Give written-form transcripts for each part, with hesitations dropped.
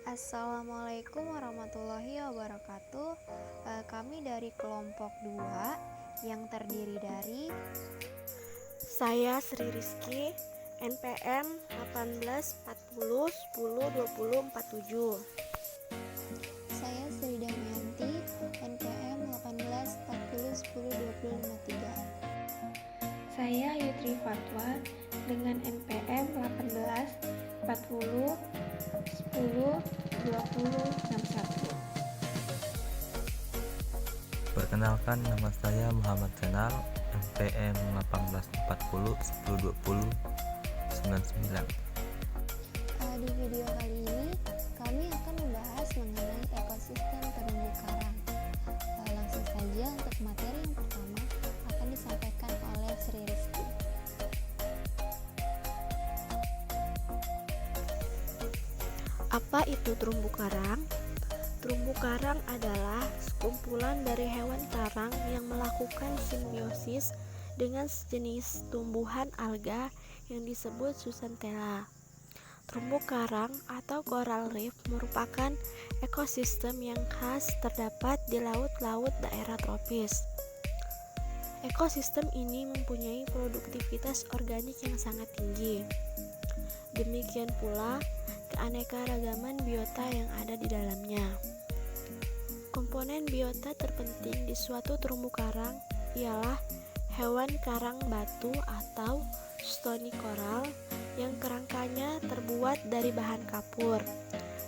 Assalamualaikum warahmatullahi wabarakatuh. Kami dari kelompok 2 yang terdiri dari Saya Sri Rizky, NPM 1840102047. saya Sri Damayanti, NPM 1840102053. Saya Yutri Fatwa dengan NPM 1840102061. Perkenalkan, nama saya Muhammad Zainal, NPM 1840102099. Di video kali ini kami akan membahas mengenai ekosistem terumbu karang. Langsung saja untuk materi yang pertama akan disampaikan oleh Sri Rizky. Apa itu terumbu karang? Terumbu karang adalah sekumpulan dari hewan karang yang melakukan simbiosis dengan sejenis tumbuhan alga yang disebut Zooxanthellae. Terumbu karang atau coral reef merupakan ekosistem yang khas terdapat di laut-laut daerah tropis. Ekosistem ini mempunyai produktivitas organik yang sangat tinggi. Demikian pula keanekaragaman biota yang ada di dalamnya. Komponen biota terpenting di suatu terumbu karang ialah hewan karang batu atau stony coral yang kerangkanya terbuat dari bahan kapur.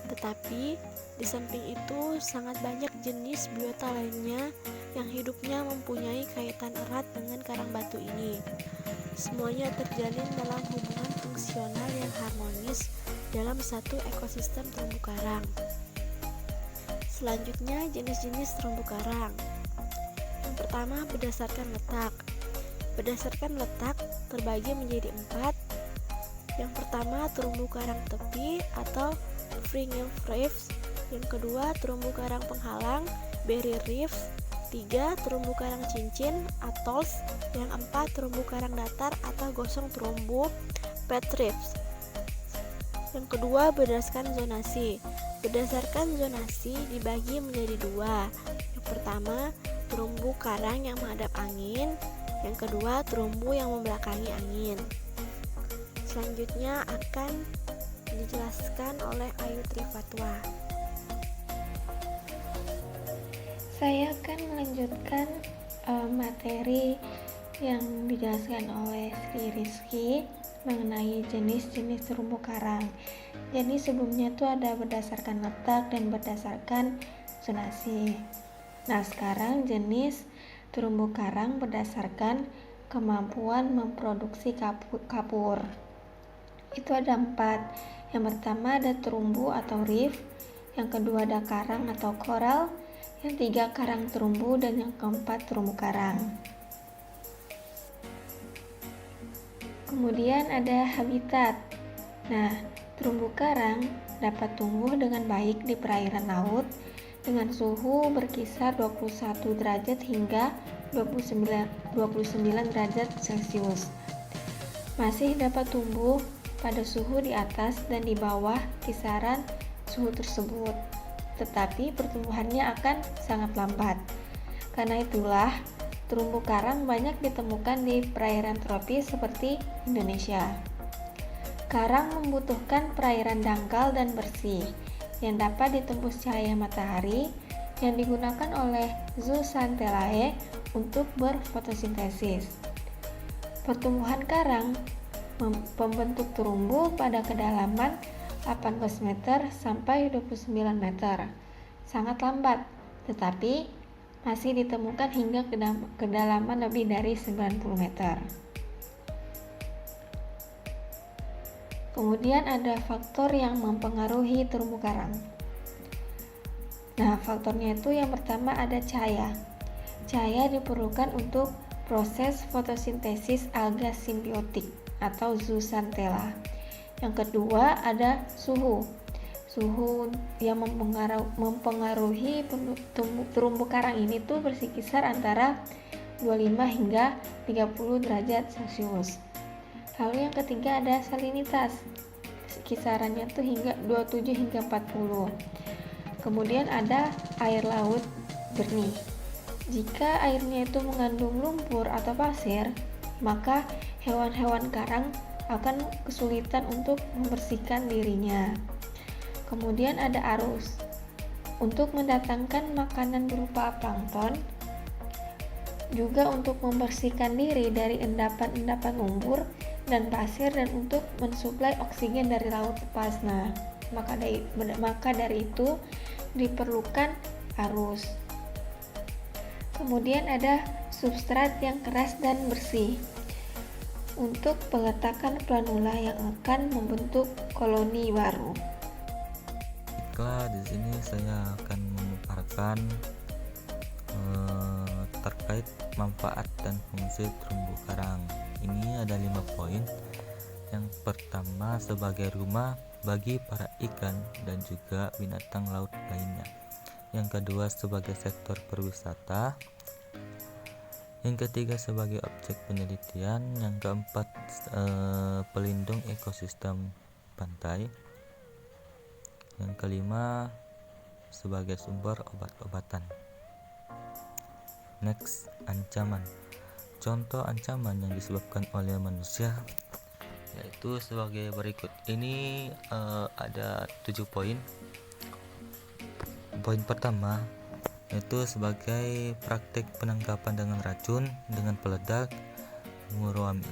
Tetapi di samping itu sangat banyak jenis biota lainnya yang hidupnya mempunyai kaitan erat dengan karang batu ini. Semuanya terjalin dalam hubungan fungsional yang harmonis dalam satu ekosistem terumbu karang. Selanjutnya, jenis-jenis terumbu karang. Yang pertama, berdasarkan letak. Berdasarkan letak terbagi menjadi 4. Yang pertama, terumbu karang tepi atau fringing reefs. Yang kedua, terumbu karang penghalang, berry reefs. 3. Terumbu karang cincin, atolls. Yang 4. Terumbu karang datar atau gosong terumbu, pet reefs. Yang kedua, berdasarkan zonasi. Berdasarkan zonasi dibagi menjadi 2. Yang pertama, terumbu karang yang menghadap angin. Yang kedua, terumbu yang membelakangi angin. Selanjutnya akan dijelaskan oleh Ayu Trifatwa. Saya akan melanjutkan materi yang dijelaskan oleh Sri Rizky mengenai jenis-jenis terumbu karang. Jadi sebelumnya itu ada berdasarkan letak dan berdasarkan zonasi. Nah, sekarang jenis terumbu karang berdasarkan kemampuan memproduksi kapur. Itu ada 4. Yang pertama ada terumbu atau reef, yang kedua ada karang atau coral, yang 3 karang terumbu, dan yang keempat terumbu karang. Kemudian ada habitat. Nah, terumbu karang dapat tumbuh dengan baik di perairan laut dengan suhu berkisar 21 derajat hingga 29 derajat Celcius. Masih dapat tumbuh pada suhu di atas dan di bawah kisaran suhu tersebut, tetapi pertumbuhannya akan sangat lambat. Karena itulah terumbu karang banyak ditemukan di perairan tropis seperti Indonesia. Karang membutuhkan perairan dangkal dan bersih yang dapat ditembus cahaya matahari yang digunakan oleh Zooxanthellae untuk berfotosintesis. Pertumbuhan karang membentuk terumbu pada kedalaman 18 meter sampai 29 meter. Sangat lambat, tetapi masih ditemukan hingga kedalaman lebih dari 90 meter. Kemudian ada faktor yang mempengaruhi terumbu karang. Nah, faktornya itu yang pertama ada cahaya. Cahaya diperlukan untuk proses fotosintesis alga simbiotik atau Zooxanthellae. Yang kedua ada suhu. Suhu yang mempengaruhi terumbu karang ini tuh berkisar antara 25 hingga 30 derajat Celcius. Lalu yang ketiga ada salinitas. kisarannya tuh hingga 27 hingga 40. Kemudian ada air laut jernih. Jika airnya itu mengandung lumpur atau pasir, maka hewan-hewan karang akan kesulitan untuk membersihkan dirinya. Kemudian ada arus. Untuk mendatangkan makanan berupa plankton, juga untuk membersihkan diri dari endapan-endapan lumpur dan pasir, dan untuk mensuplai oksigen dari laut lepas. Nah, maka dari itu diperlukan arus. Kemudian ada substrat yang keras dan bersih untuk peletakan planula yang akan membentuk koloni baru. Baiklah, di sini saya akan memaparkan terkait manfaat dan fungsi terumbu karang. Ini ada 5 poin. Yang pertama, sebagai rumah bagi para ikan dan juga binatang laut lainnya. Yang kedua, sebagai sektor perwisata. Yang ketiga, sebagai objek penelitian. Yang keempat, pelindung ekosistem pantai. Yang kelima, sebagai sumber obat-obatan. Next, ancaman. Contoh ancaman yang disebabkan oleh manusia yaitu sebagai berikut. Ini ada 7 poin. Poin pertama yaitu sebagai praktik penangkapan dengan racun, dengan peledak, murami.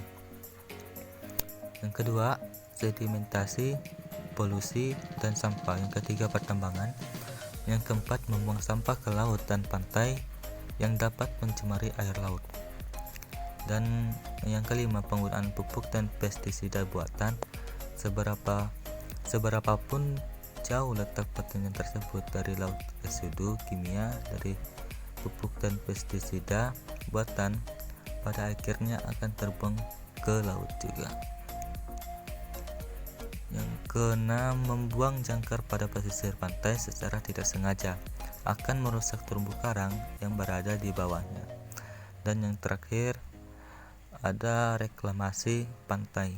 Yang kedua, sedimentasi, polusi, dan sampah. Yang ketiga, pertambangan. Yang keempat, membuang sampah ke laut dan pantai yang dapat mencemari air laut. Dan yang kelima, penggunaan pupuk dan pestisida buatan. Seberapapun jauh letak pertanian tersebut dari laut, residu kimia dari pupuk dan pestisida buatan pada akhirnya akan terbang ke laut juga. Yang keenam, membuang jangkar pada pesisir pantai secara tidak sengaja akan merusak terumbu karang yang berada di bawahnya. Dan yang terakhir, ada reklamasi pantai.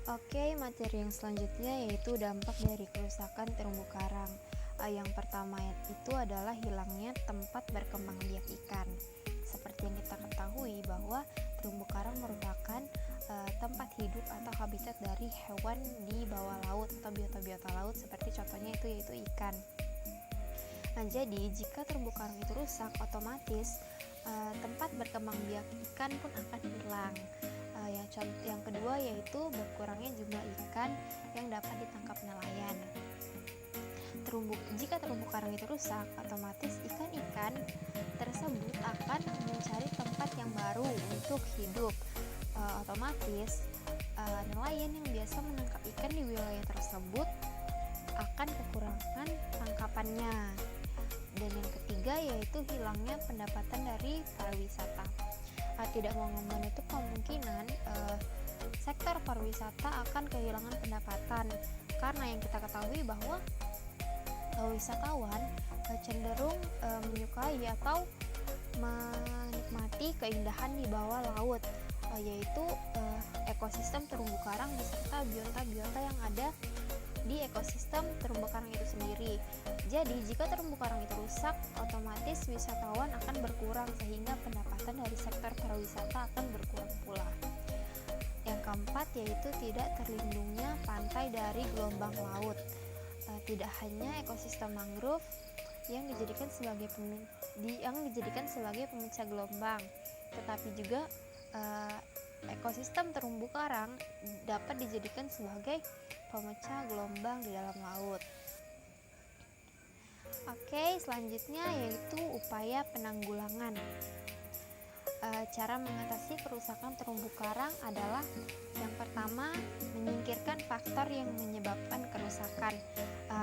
Oke, materi yang selanjutnya yaitu dampak dari kerusakan terumbu karang. Yang pertama itu adalah hilangnya tempat berkembang biak ikan. Seperti yang kita ketahui bahwa terumbu karang merupakan tempat hidup atau habitat dari hewan di bawah laut atau biota-biota laut, seperti contohnya itu yaitu ikan. Nah, jadi jika terumbu karang itu rusak, otomatis tempat berkembang biak ikan pun akan hilang. Yang kedua yaitu berkurangnya jumlah ikan yang dapat ditangkap nelayan. Jika terumbu karang itu rusak, otomatis ikan-ikan tersebut akan mencari tempat yang baru untuk hidup. Otomatis nelayan yang biasa menangkap ikan di wilayah tersebut akan kekurangan tangkapannya. Dan yang ketiga yaitu hilangnya pendapatan dari pariwisata. Tidak mau menutup kemungkinan sektor pariwisata akan kehilangan pendapatan, karena yang kita ketahui bahwa wisatawan cenderung menyukai atau menikmati keindahan di bawah laut, yaitu ekosistem terumbu karang beserta biota-biota yang ada di ekosistem terumbu karang itu sendiri. Jadi jika terumbu karang itu rusak, otomatis wisatawan akan berkurang, sehingga pendapatan dari sektor pariwisata akan berkurang pula. Yang keempat yaitu tidak terlindungnya pantai dari gelombang laut. Tidak hanya ekosistem mangrove yang dijadikan sebagai pemecah gelombang, tetapi juga ekosistem terumbu karang dapat dijadikan sebagai pemecah gelombang di dalam laut. Oke, selanjutnya yaitu upaya penanggulangan. Cara mengatasi kerusakan terumbu karang adalah yang pertama, menyingkirkan faktor yang menyebabkan kerusakan.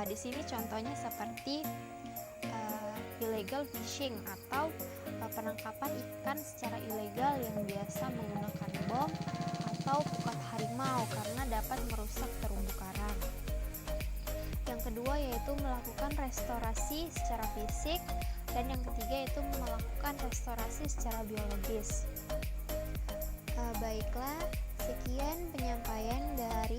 Di sini contohnya seperti illegal fishing atau penangkapan ikan secara ilegal yang biasa menggunakan bom atau pukat harimau karena dapat merusak terumbu karang. Yang kedua yaitu melakukan restorasi secara fisik, dan yang ketiga yaitu melakukan restorasi secara biologis. Baiklah, Sekian penyampaian dari